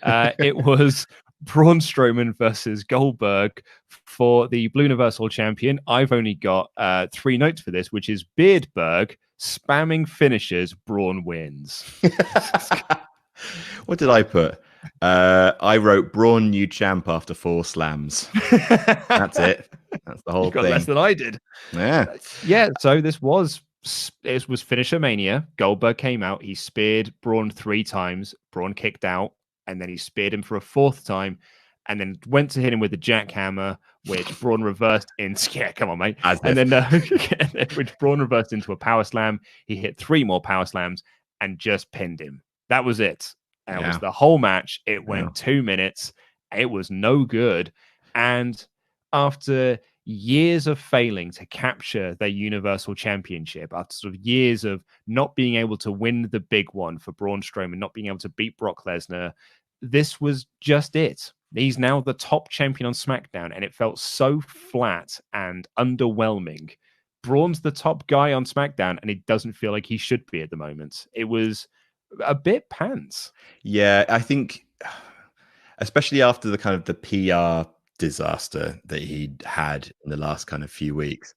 It was Braun Strowman versus Goldberg for the Blue Universal Champion. I've only got 3 notes for this, which is Beardberg spamming finishes, Braun wins. What did I put? I wrote Braun new champ after 4 slams. That's it. That's the whole you got thing. less than I did. Yeah. So it was Finisher Mania. Goldberg came out. He speared Braun 3 times. Braun kicked out, and then he speared him for a 4th time, and then went to hit him with the jackhammer, which Braun reversed into. Yeah, come on, mate. Which Braun reversed into a power slam. He hit 3 more power slams and just pinned him. That was it. That was the whole match. It went 2 minutes. It was no good. And after years of failing to capture their Universal Championship, after sort of years of not being able to win the big one for Braun Strowman, not being able to beat Brock Lesnar, this was just it. He's now the top champion on SmackDown, and it felt so flat and underwhelming. Braun's the top guy on SmackDown, and it doesn't feel like he should be at the moment. It was a bit pants. Yeah, I think, especially after the kind of the PR disaster that he'd had in the last kind of few weeks,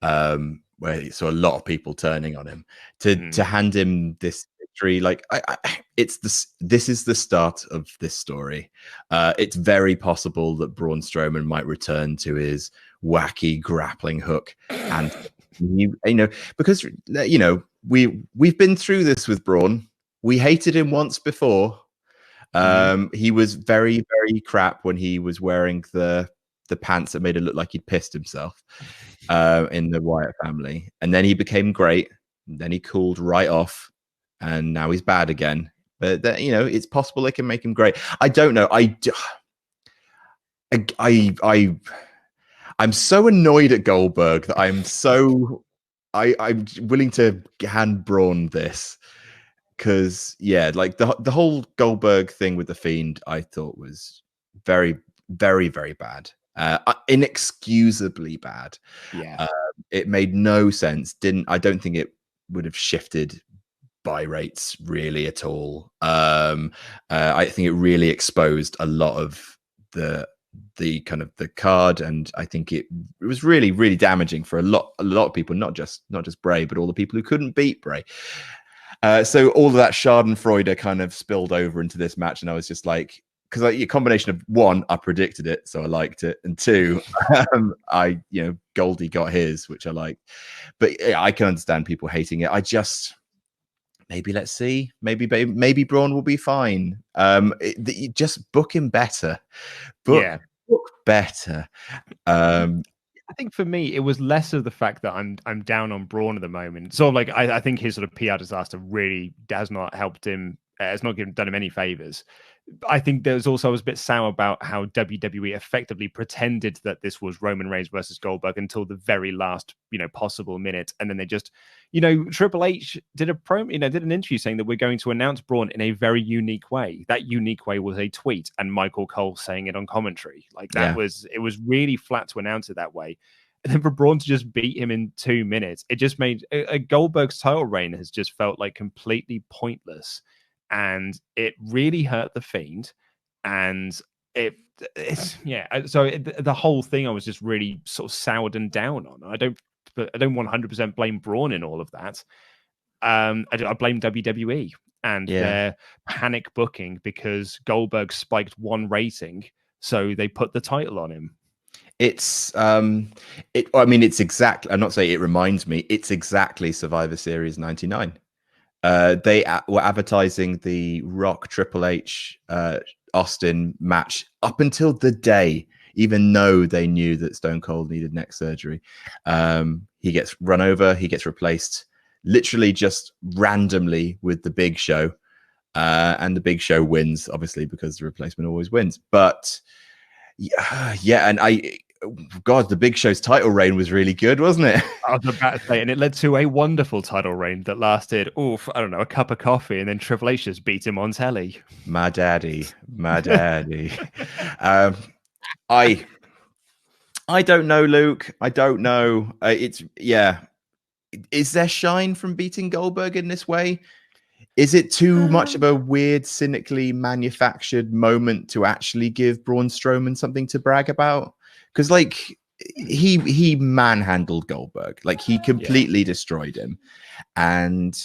where he saw a lot of people turning on him, to hand him this victory, like this is the start of this story. It's very possible that Braun Strowman might return to his wacky grappling hook, and because we've been through this with Braun. We hated him once before. He was very, very crap when he was wearing the pants that made it look like he'd pissed himself in the Wyatt family. And then he became great. Then he cooled right off. And now he's bad again. But, it's possible they can make him great. I don't know. I'm so annoyed at Goldberg that I'm willing to hand Braun this. Because like the whole Goldberg thing with the Fiend, I thought was very, very, very bad, inexcusably bad. Yeah, it made no sense. I don't think it would have shifted buy rates really at all. I think it really exposed a lot of the kind of the card, and I think it was really, really damaging for a lot of people, not just Bray, but all the people who couldn't beat Bray. So all of that Schadenfreude kind of spilled over into this match, and I was just like, because a combination of 1, I predicted it, so I liked it, and 2, Goldie got his, which I liked. But I can understand people hating it. I just let's see, maybe Braun will be fine. Just book him better, book better. I think for me, it was less of the fact that I'm down on Braun at the moment. So like I think his sort of PR disaster really has not helped him, has not done him any favors. I think I was a bit sour about how WWE effectively pretended that this was Roman Reigns versus Goldberg until the very last, possible minute, and then they just, Triple H did did an interview saying that we're going to announce Braun in a very unique way. That unique way was a tweet, and Michael Cole saying it on commentary. Like it was really flat to announce it that way. And then for Braun to just beat him in 2 minutes, it just made a Goldberg's title reign has just felt like completely pointless. And it really hurt the Fiend, and the whole thing I was just really sort of soured and down on. I don't 100% blame Braun in all of that. I blame WWE and their panic booking because Goldberg spiked 1 rating, so they put the title on him. It's exactly. I'm not saying it reminds me. It's exactly Survivor Series '99. They were advertising the Rock Triple H Austin match up until the day, even though they knew that Stone Cold needed neck surgery. He gets run over. He gets replaced literally just randomly with the Big Show. And the Big Show wins, obviously, because the replacement always wins. But and God, the Big Show's title reign was really good, wasn't it? I was about to say, and it led to a wonderful title reign that lasted, a cup of coffee, and then Triple H just beat him on telly. My daddy. I don't know, Luke. I don't know. Is there shine from beating Goldberg in this way? Is it too much of a weird, cynically manufactured moment to actually give Braun Strowman something to brag about? Because like he manhandled Goldberg, like he completely destroyed him, and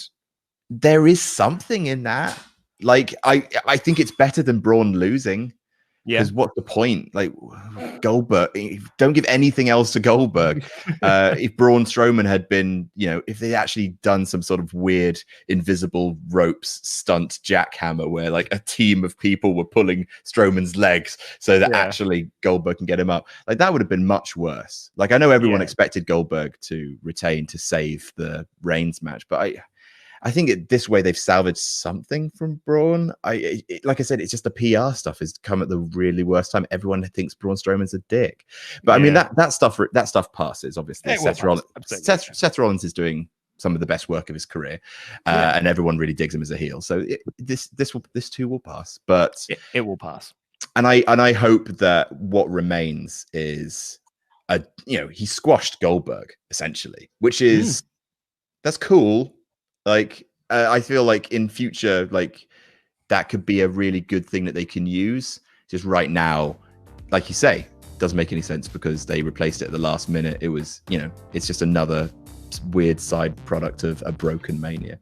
there is something in that. Like I think it's better than Braun losing. Because what's the point? Like Goldberg, don't give anything else to Goldberg. If Braun Strowman had been, if they actually done some sort of weird invisible ropes stunt jackhammer where like a team of people were pulling Strowman's legs so that actually Goldberg can get him up, like that would have been much worse. Like I know everyone expected Goldberg to retain to save the Reigns match, but I think this way they've salvaged something from Braun. Like I said, it's just the PR stuff has come at the really worst time. Everyone thinks Braun Strowman's a dick, but I mean that stuff passes. Obviously, Seth Rollins is doing some of the best work of his career, and everyone really digs him as a heel. So this too will pass, but it will pass. And I hope that what remains is he squashed Goldberg essentially, which is that's cool. Like, I feel like in future, like that could be a really good thing that they can use. Just right now, like you say, doesn't make any sense because they replaced it at the last minute. It was, it's just another weird side product of a broken Mania.